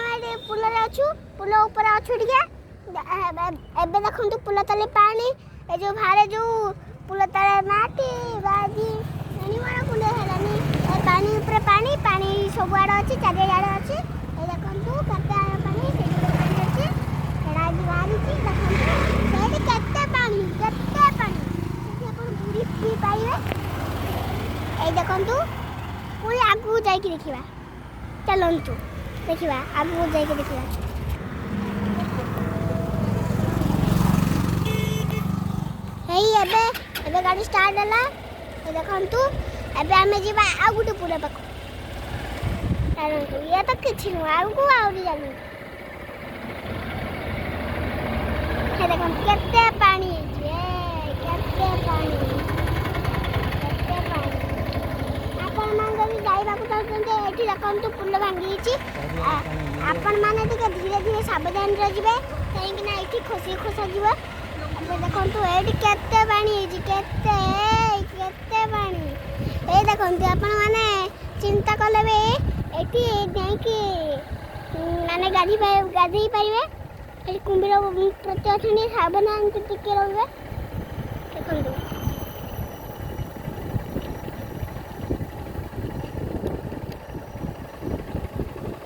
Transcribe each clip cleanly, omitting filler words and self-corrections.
ଆମେ ପୁଲ ରେ ଅଛୁ ପୁଲ ଉପରେ ଅଛୁ ଟିକେ ଏବେ ଦେଖନ୍ତୁ ପୁଲ ତଳେ ପାଣି ଏ ଯୋଉ ଭାରେ ଯୋଉ ପୁଲ ତଳେ ମାଟି ବାଜି ଏଣିବଣ କୁଣ୍ଡ ହେଲାନି ଏ ପାଣି ଉପରେ ପାଣି ପାଣି ସବୁଆଡେ ଅଛି ଚାରିଆଡେ ଅଛି ଏ ଦେଖନ୍ତୁ କେତେ ପାଣି ସେଠି ପାଣି ଅଛି ସେଟା ଆଜି ବାହାରିଛି ଦେଖନ୍ତୁ ସେଇଠି କେତେ ପାଣି ସେଠି ଆପଣ ବୁଡ଼ି ପିଇ ପାରିବେ ଏଇ ଦେଖନ୍ତୁ ପୁଣି ଆଗକୁ ଯାଇକି ଦେଖିବା ଚାଲନ୍ତୁ ଦେଖିବା ଆଗକୁ ଯାଇକି ଦେଖିବା ହେଇ ଏବେ ଏବେ ଗାଡ଼ି ଷ୍ଟାର୍ଟ ହେଲା ଦେଖନ୍ତୁ ଏବେ ଆମେ ଯିବା ଆଉ ଗୋଟେ ପୁଲ ପାଖକୁ ଚାଲନ୍ତୁ ଇଏ ତ କିଛି ନୁହଁ ଆଗକୁ ଆହୁରି ଚାଲନ୍ତୁ ଦେଖନ୍ତୁ କେତେ ପାଣି ହେଇଛି କେତେ ପାଣି ଆପଣମାନେ ଯଦି ଯାଇବାକୁ ଚାହୁଁଛନ୍ତି ଏଠି ଦେଖନ୍ତୁ ପୁଲ ଭାଙ୍ଗିଯାଇଛି ଆପଣମାନେ ଟିକେ ଧୀରେ ଧୀରେ ସାବଧାନରେ ଯିବେ କାହିଁକିନା ଏଠି ଖସି ଖସାଯିବ ଏବେ ଦେଖନ୍ତୁ ଏଇଠି କେତେ ପାଣି ହେଇଛି କେତେ ପାଣି ଏଇ ଦେଖନ୍ତୁ ଆପଣମାନେ ଚିନ୍ତା କଲେ ବି ଏଠି ଯାଇକି ମାନେ ଗାଧେଇ ପାରିବେ ଏଠି କୁମ୍ଭୀର ପ୍ରତି ଅଛନ୍ତି ସାବଧାନ ଟିକେ ରହିବେ ଦେଖନ୍ତୁ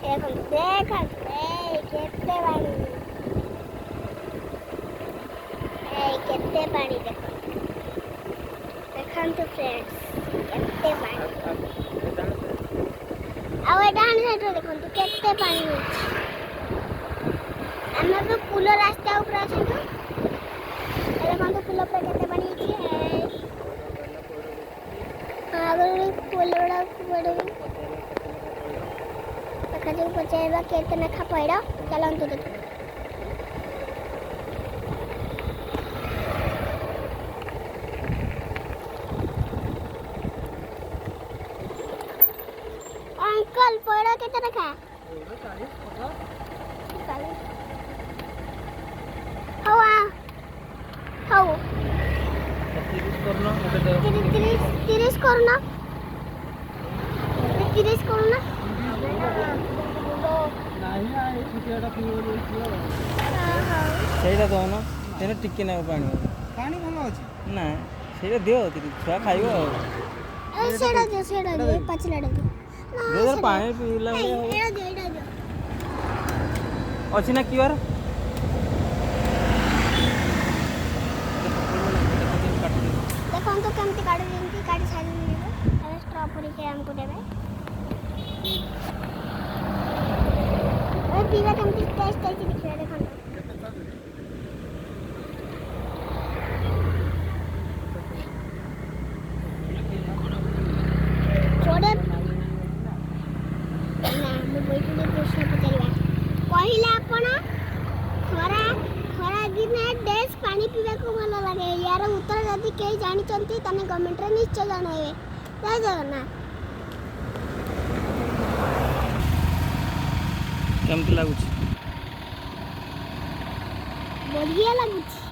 ଦେଖନ୍ତୁ କେତେ ପାଣି କେତେ ପାଣି ଦେଖନ୍ତୁ फ्रेंड्स କେତେ ପାଣି ଆଉ ଏ ଡାହାଣ ସାଇଡରେ ଦେଖନ୍ତୁ କେତେ ପାଣି ଅଛି ଆମେ ଏବେ ପୁଲ ରାସ୍ତା ଉପରେ ଅଛନ୍ତି ଦେଖନ୍ତୁ ପୁଲ ଉପରେ କେତେ ପାଣି ଅଛି ଆଗରୁ ପୁଲ ଗୁଡ଼ାକୁ ପଡ଼ିବି ଦେଖାଯାଉ ପଚାରିବା କେତେ ଲେଖା ପଇଡ଼ ଚାଲନ୍ତୁ ଦେଖ अंकल पड़ा कितना रखा हवा हाउ 30 करना 30 करना 30 करना ସେଇଟା ଦଉନ ସେଟା ଟିକେ ନାକୁ ପାଣି ପାଣି ଭଲ ଅଛି ନା ସେଇଟା ଦିଅ ଛୁଆ ଖାଇବ ଆଉ ସେଇଟା ଦିଅ ପାଚିଲାଟା ଦିଅ ପାଣି ପିଇଲା ଅଛି ନା କିବାର ଦେଖନ୍ତୁ କେମିତି କାଢି ଦିଅନ୍ତି କାଢି ସାରିଯିବ ଏବେ ଷ୍ଟ୍ର ପରୀକ୍ଷା ଆମକୁ ଦେବେ ପିଇବା କେମିତି ଟେଷ୍ଟ ହେଇଛି ଦେଖିବା ଦେଖନ୍ତୁ କହିଲେ ଆପଣ ଖରା ଦିନେ ଡେସ୍ ପାଣି ପିଇବାକୁ ଭଲ ଲାଗେ ୟାର ଉତ୍ତର ଯଦି କେହି ଜାଣିଛନ୍ତି ତାହେଲେ କମେଣ୍ଟରେ ନିଶ୍ଚୟ ଜଣାଇବେ ଜୟ ଜଗନ୍ନାଥ କେମିତି ଲାଗୁଛି ବଢ଼ିଆ ଲାଗୁଛି